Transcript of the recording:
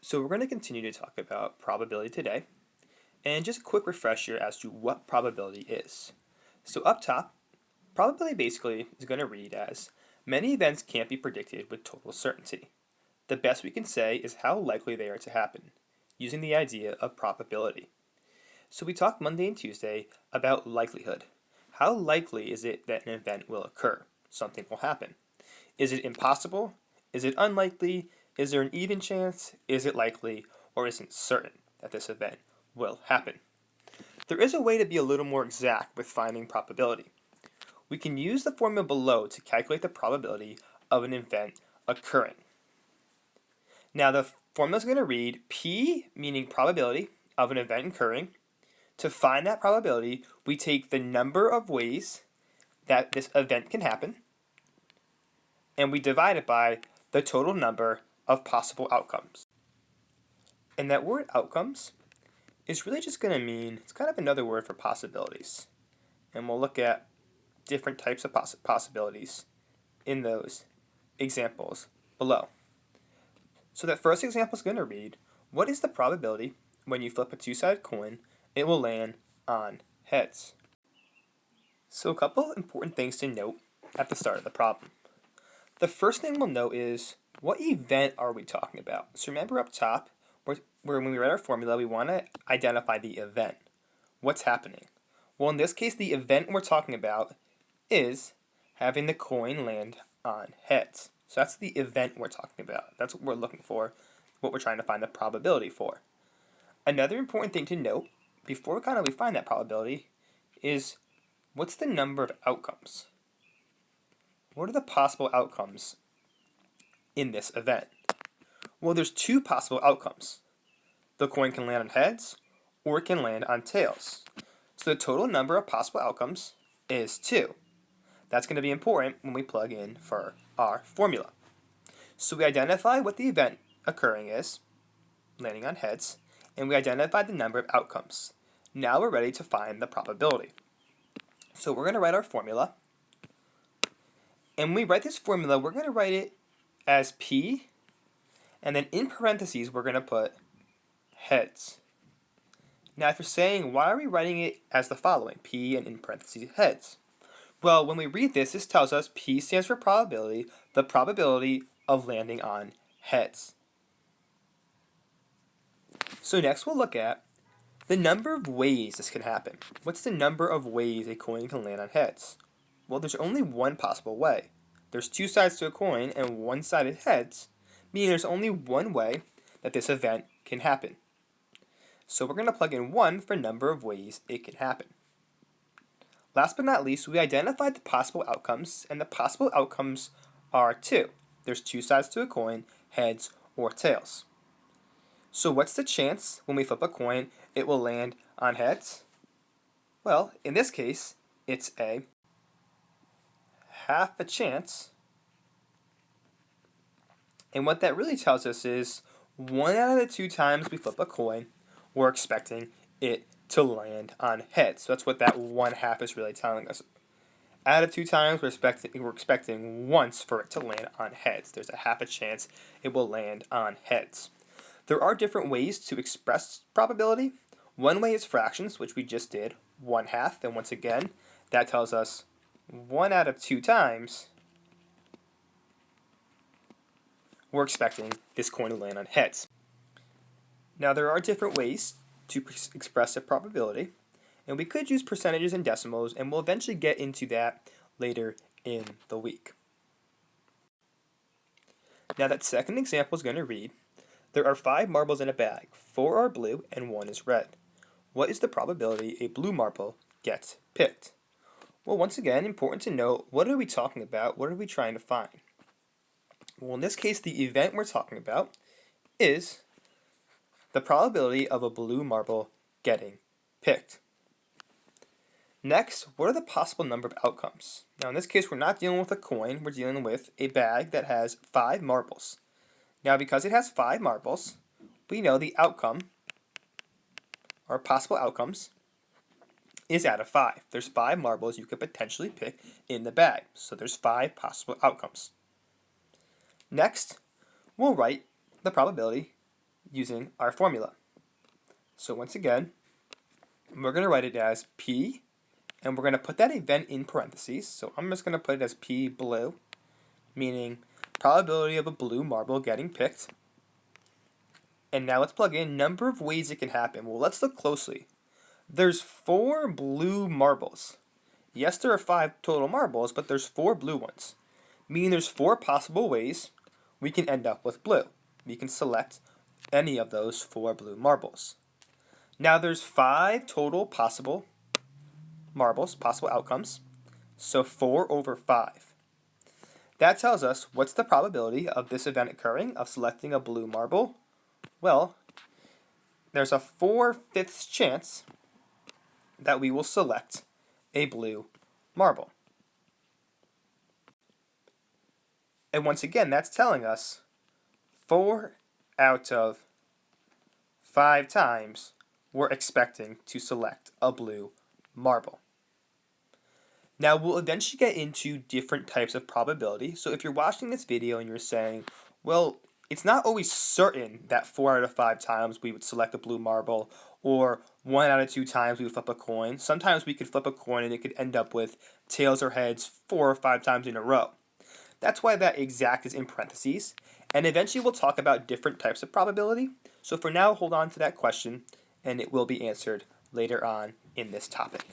So we're going to continue to talk about probability today, and just a quick refresher as to what probability is. So up top, probability basically is going to read as many events can't be predicted with total certainty. The best we can say is how likely they are to happen, using the idea of probability. So we talked Monday and Tuesday about likelihood. How likely is it that an event will occur? Something will happen. Is it impossible? Is it unlikely? Is there an even chance? Is it likely? Or is it certain that this event will happen? There is a way to be a little more exact with finding probability. We can use the formula below to calculate the probability of an event occurring. Now the formula is going to read P, meaning probability of an event occurring. To find that probability, we take the number of ways that this event can happen, and we divide it by the total number of possible outcomes. And that word outcomes is really just going to mean, it's kind of another word for possibilities. And we'll look at different types of possibilities in those examples below. So that first example is going to read, what is the probability when you flip a two-sided coin, it will land on heads? So a couple important things to note at the start of the problem. The first thing we'll note is, what event are we talking about? So remember up top, where when we write our formula, we want to identify the event. What's happening? Well, in this case, the event we're talking about is having the coin land on heads. So that's the event we're talking about. That's what we're looking for, what we're trying to find the probability for. Another important thing to note, before we find that probability, is what's the number of outcomes? What are the possible outcomes in this event? Well, there's two possible outcomes. The coin can land on heads, or it can land on tails. So the total number of possible outcomes is 2. That's going to be important when we plug in for our formula. So we identify what the event occurring is, landing on heads, and we identify the number of outcomes. Now we're ready to find the probability. So we're going to write our formula. And when we write this formula, we're going to write it as P, and then in parentheses, we're going to put heads. Now, if you're saying, why are we writing it as the following, P and in parentheses heads? Well, when we read this, this tells us P stands for probability, the probability of landing on heads. So next we'll look at the number of ways this can happen. What's the number of ways a coin can land on heads? Well, there's only one possible way. There's two sides to a coin and one-sided heads, meaning there's only one way that this event can happen. So we're going to plug in 1 for number of ways it can happen. Last but not least, we identified the possible outcomes, and the possible outcomes are 2. There's two sides to a coin, heads or tails. So what's the chance when we flip a coin it will land on heads? Well, in this case, it's a half a chance. And what that really tells us is 1 out of the 2 times we flip a coin, we're expecting it to land on heads. So that's what that 1/2 is really telling us. Out of 2 times, we're expecting once for it to land on heads. There's a half a chance it will land on heads. There are different ways to express probability. One way is fractions, which we just did, 1/2. And once again, that tells us 1 out of 2 times we're expecting this coin to land on heads. Now, there are different ways to express a probability, and we could use percentages and decimals, and we'll eventually get into that later in the week. Now, that second example is going to read, there are 5 marbles in a bag. 4 are blue and 1 is red. What is the probability a blue marble gets picked? Well, once again, important to note, what are we talking about? What are we trying to find? Well, in this case, the event we're talking about is the probability of a blue marble getting picked. Next, what are the possible number of outcomes? Now, in this case, we're not dealing with a coin. We're dealing with a bag that has 5 marbles. Now, because it has 5 marbles, we know the outcome, or possible outcomes, is out of 5. There's 5 marbles you could potentially pick in the bag. So there's 5 possible outcomes. Next, we'll write the probability using our formula. So once again, we're going to write it as P, and we're going to put that event in parentheses. So I'm just going to put it as P blue, meaning probability of a blue marble getting picked. And now let's plug in number of ways it can happen. Well, let's look closely. There's 4 blue marbles. Yes, there are 5 total marbles, but there's 4 blue ones, meaning there's 4 possible ways we can end up with blue. We can select any of those 4 blue marbles. Now there's 5 total possible marbles, possible outcomes, so 4 over 5. That tells us what's the probability of this event occurring, of selecting a blue marble. Well, there's a 4/5 chance that we will select a blue marble. And once again, that's telling us 4 out of 5 times we're expecting to select a blue marble. Now we'll eventually get into different types of probability. So if you're watching this video and you're saying, well, it's not always certain that 4 out of 5 times we would select a blue marble, or 1 out of 2 times we would flip a coin. Sometimes we could flip a coin and it could end up with tails or heads 4 or 5 times in a row. That's why that exact is in parentheses. And eventually we'll talk about different types of probability. So for now, hold on to that question, and it will be answered later on in this topic.